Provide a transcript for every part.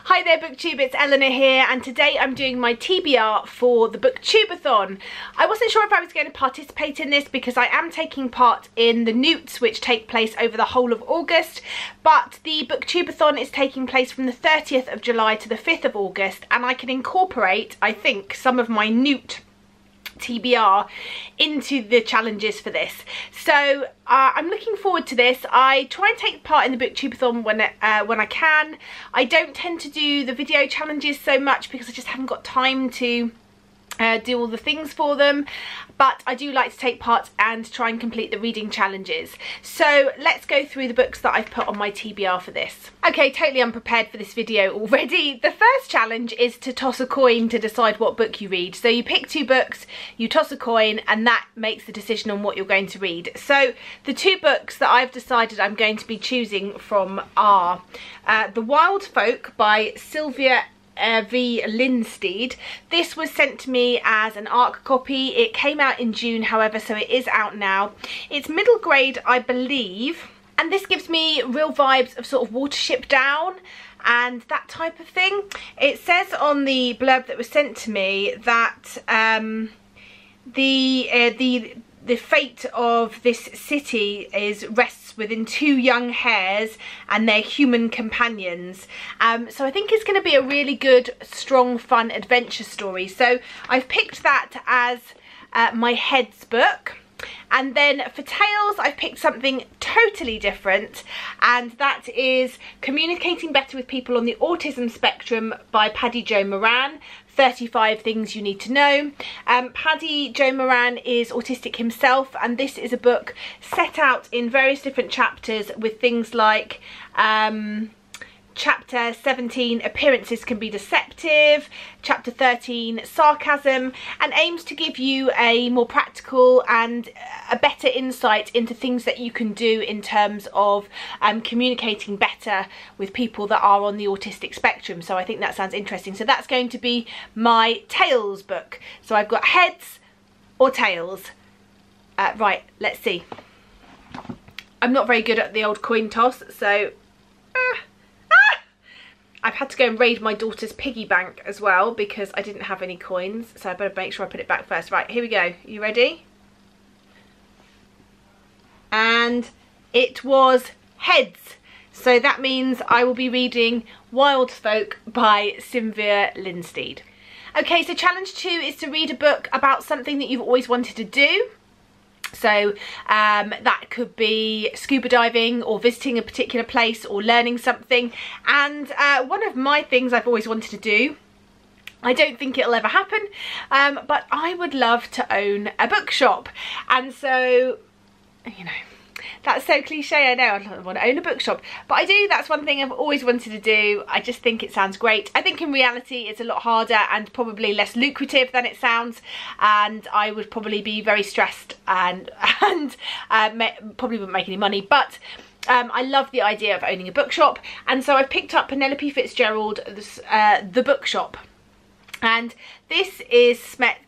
Hi there Booktube, it's Eleanor here, and today I'm doing my TBR for the Booktubeathon. I wasn't sure if I was going to participate in this because I am taking part in the Newts, which take place over the whole of August, but the Booktubeathon is taking place from the 30th of July to the 5th of August, and I can incorporate, I think, some of my Newt TBR into the challenges for this. So I'm looking forward to this. I try and take part in the Booktubeathon when I can. I don't tend to do the video challenges so much because I just haven't got time to do all the things for them, but I do like to take part and try and complete the reading challenges. So let's go through the books that I've put on my TBR for this. Okay, totally unprepared for this video already. The first challenge is to toss a coin to decide what book you read. So you pick two books, you toss a coin, and that makes the decision on what you're going to read. So the two books that I've decided I'm going to be choosing from are The Wild Folk by Sylvia V. Lindsteed. This was sent to me as an ARC copy. It came out in June, however, so it is out now. It's middle grade, I believe, and this gives me real vibes of sort of Watership Down and that type of thing. It says on the blurb that was sent to me that the fate of this city rests within two young hares and their human companions. So I think it's going to be a really good, strong, fun adventure story. So I've picked that as my heads book. And then for Tales, I've picked something totally different, and that is Communicating Better with People on the Autism Spectrum by Paddy Joe Moran. 35 Things You Need to Know. Paddy Joe Moran is autistic himself, and this is a book set out in various different chapters with things like Chapter 17, Appearances Can Be Deceptive, Chapter 13, Sarcasm, and aims to give you a more practical and a better insight into things that you can do in terms of communicating better with people that are on the autistic spectrum. So I think that sounds interesting. So that's going to be my Tales book. So I've got heads or tails. Right, let's see. I'm not very good at the old coin toss, so I've had to go and raid my daughter's piggy bank as well because I didn't have any coins, so I better make sure I put it back first. Right, here we go. You ready? And it was heads. So that means I will be reading Wild Folk by Sylvia Lindsteed. Okay, so challenge 2 is to read a book about something that you've always wanted to do. So that could be scuba diving or visiting a particular place or learning something. And one of my things I've always wanted to do, I don't think it'll ever happen, but I would love to own a bookshop. And so, you know, that's so cliche, I know, I don't want to own a bookshop, but I do. That's one thing I've always wanted to do. I just think it sounds great. I think in reality it's a lot harder and probably less lucrative than it sounds, and I would probably be very stressed and probably wouldn't make any money, but I love the idea of owning a bookshop. And so I've picked up Penelope Fitzgerald, The Bookshop. And this is set,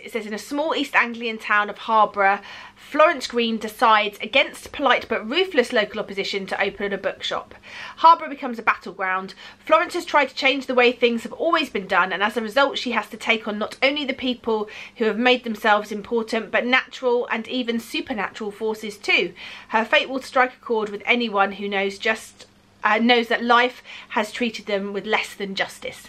it says, in a small East Anglian town of Harborough, Florence Green decides, against polite but ruthless local opposition, to open a bookshop. Harborough becomes a battleground. Florence has tried to change the way things have always been done, and as a result she has to take on not only the people who have made themselves important, but natural and even supernatural forces too. Her fate will strike a chord with anyone who knows that life has treated them with less than justice.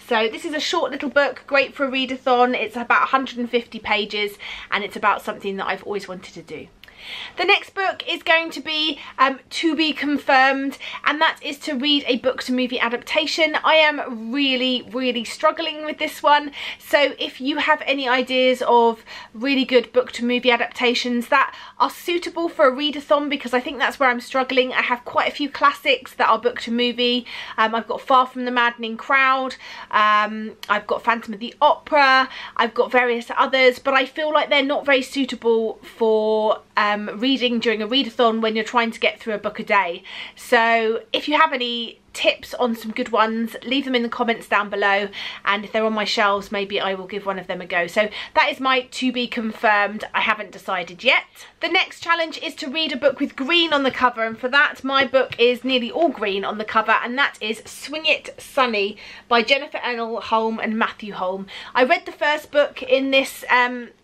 So this is a short little book, great for a readathon. It's about 150 pages and it's about something that I've always wanted to do. The next book is going to be To Be Confirmed, and that is to read a book to movie adaptation. I am really struggling with this one, so if you have any ideas of really good book to movie adaptations that are suitable for a readathon, because I think that's where I'm struggling. I have quite a few classics that are book to movie. I've got Far From the Maddening Crowd, I've got Phantom of the Opera, I've got various others, but I feel like they're not very suitable for reading during a readathon when you're trying to get through a book a day. So if you have any tips on some good ones, leave them in the comments down below, and if they're on my shelves, maybe I will give one of them a go. So that is my to be confirmed. I haven't decided yet. The next challenge is to read a book with green on the cover, and for that my book is nearly all green on the cover, and that is Swing It Sunny by Jennifer Ennell Holm and Matthew Holm. I read the first book in this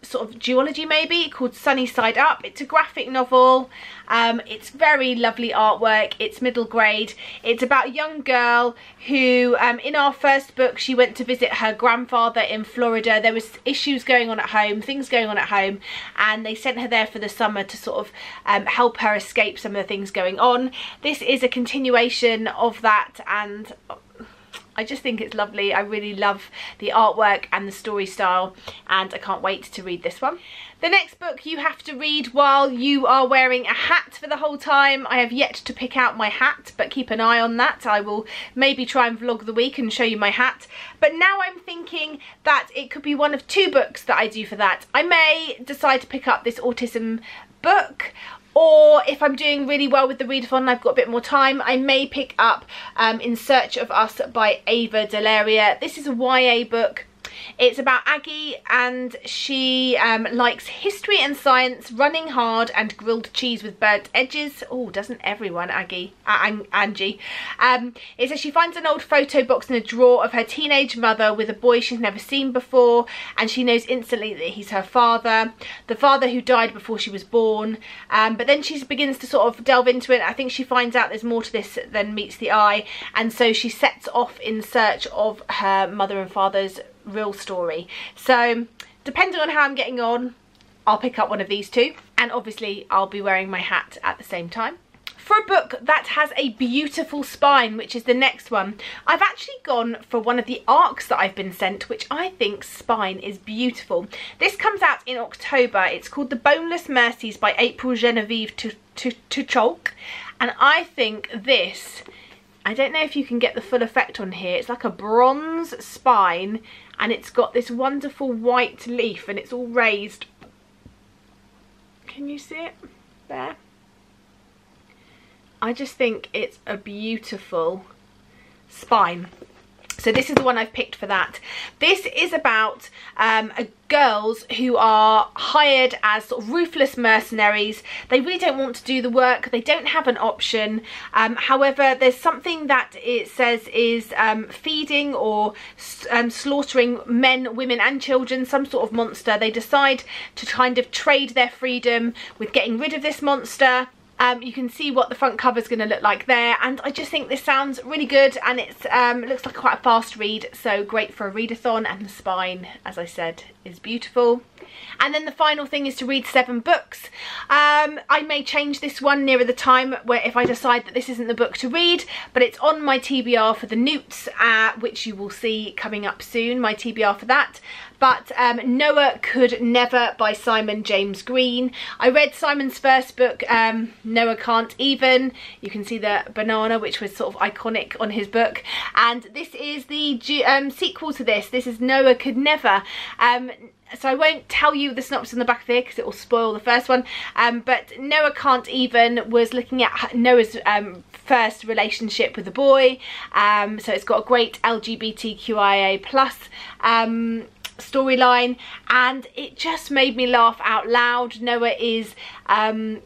sort of duology maybe, called Sunny Side Up. It's a graphic novel. It's very lovely artwork. It's middle grade. It's about a young girl who in our first book, she went to visit her grandfather in Florida. There was issues going on at home, things going on at home, and they sent her there for the summer to sort of help her escape some of the things going on. This is a continuation of that, and I just think it's lovely. I really love the artwork and the story style, and I can't wait to read this one. The next book you have to read while you are wearing a hat for the whole time. I have yet to pick out my hat, but keep an eye on that. I will maybe try and vlog the week and show you my hat. But now I'm thinking that it could be one of two books that I do for that. I may decide to pick up this autism book, or if I'm doing really well with the readathon and I've got a bit more time, I may pick up In Search of Us by Ava Delaria. This is a YA book. It's about Aggie, and she likes history and science, running hard, and grilled cheese with burnt edges. Oh, doesn't everyone, Angie? It says she finds an old photo box in a drawer of her teenage mother with a boy she's never seen before, and she knows instantly that he's her father, the father who died before she was born. But then she begins to sort of delve into it. I think she finds out there's more to this than meets the eye, and so she sets off in search of her mother and father's real story. So depending on how I'm getting on, I'll pick up one of these two, and obviously I'll be wearing my hat at the same time. For a book that has a beautiful spine, which is the next one, I've actually gone for one of the arcs that I've been sent, which I think spine is beautiful. This comes out in October. It's called The Boneless Mercies by April Genevieve Tucholk, and I think this, I don't know if you can get the full effect on here, it's like a bronze spine, and it's got this wonderful white leaf, and it's all raised. Can you see it there? I just think it's a beautiful spine. So this is the one I've picked for that. This is about girls who are hired as sort of ruthless mercenaries. They really don't want to do the work. They don't have an option. However, there's something that it says is feeding or slaughtering men, women and children, some sort of monster. They decide to kind of trade their freedom with getting rid of this monster. You can see what the front cover is going to look like there, and I just think this sounds really good, and it's it looks like quite a fast read, so great for a readathon, and the spine, as I said, is beautiful. And then the final thing is to read 7 books. I may change this one nearer the time, where if I decide that this isn't the book to read, but it's on my TBR for the Newts, which you will see coming up soon, my TBR for that. But Noah Could Never by Simon James Green. I read Simon's first book, Noah Can't Even. You can see the banana, which was sort of iconic on his book. And this is the sequel to this. This is Noah Could Never. So I won't tell you the synopsis on the back of here because it will spoil the first one. But Noah Can't Even was looking at Noah's first relationship with a boy. So it's got a great LGBTQIA plus storyline, and it just made me laugh out loud. Noah is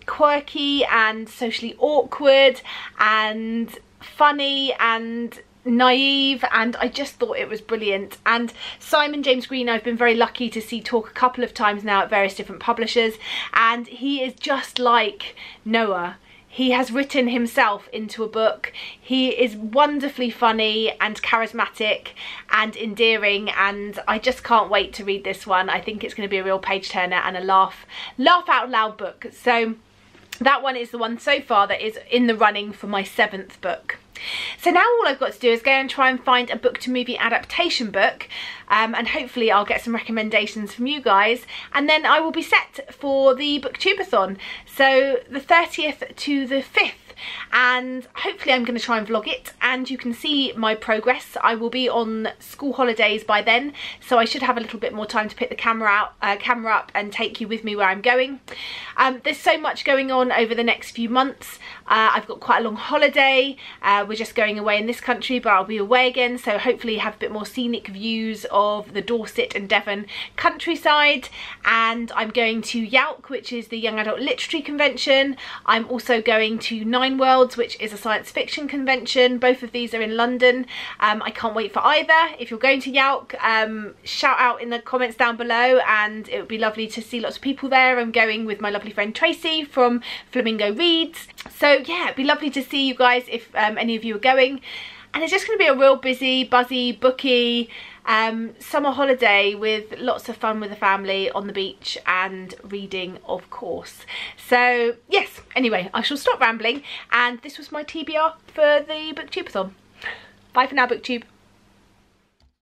quirky and socially awkward and funny and naive, and I just thought it was brilliant. And Simon James Green, I've been very lucky to see talk a couple of times now at various different publishers, and he is just like Noah. He has written himself into a book. He is wonderfully funny and charismatic and endearing, and I just can't wait to read this one. I think it's going to be a real page turner and a laugh out loud book. So that one is the one so far that is in the running for my 7th book. So now all I've got to do is go and try and find a book to movie adaptation book, and hopefully I'll get some recommendations from you guys, and then I will be set for the Booktubeathon, so the 30th to the 5th, and hopefully I'm going to try and vlog it and you can see my progress. I will be on school holidays by then, so I should have a little bit more time to pick the camera up and take you with me where I'm going. There's so much going on over the next few months. I've got quite a long holiday. We're just going away in this country, but I'll be away again, so hopefully have a bit more scenic views of the Dorset and Devon countryside. And I'm going to YALC, which is the Young Adult Literary Convention. I'm also going to Nine Worlds, which is a science fiction convention. Both of these are in London. I can't wait for either. If you're going to YALC, shout out in the comments down below, and it would be lovely to see lots of people there. I'm going with my lovely friend Tracy from Flamingo Reads. So yeah, it'd be lovely to see you guys if any of you are going. And it's just going to be a real busy, buzzy, booky summer holiday with lots of fun with the family on the beach and reading, of course. So yes, anyway, I shall stop rambling, and this was my TBR for the Booktubeathon. Bye for now, Booktube.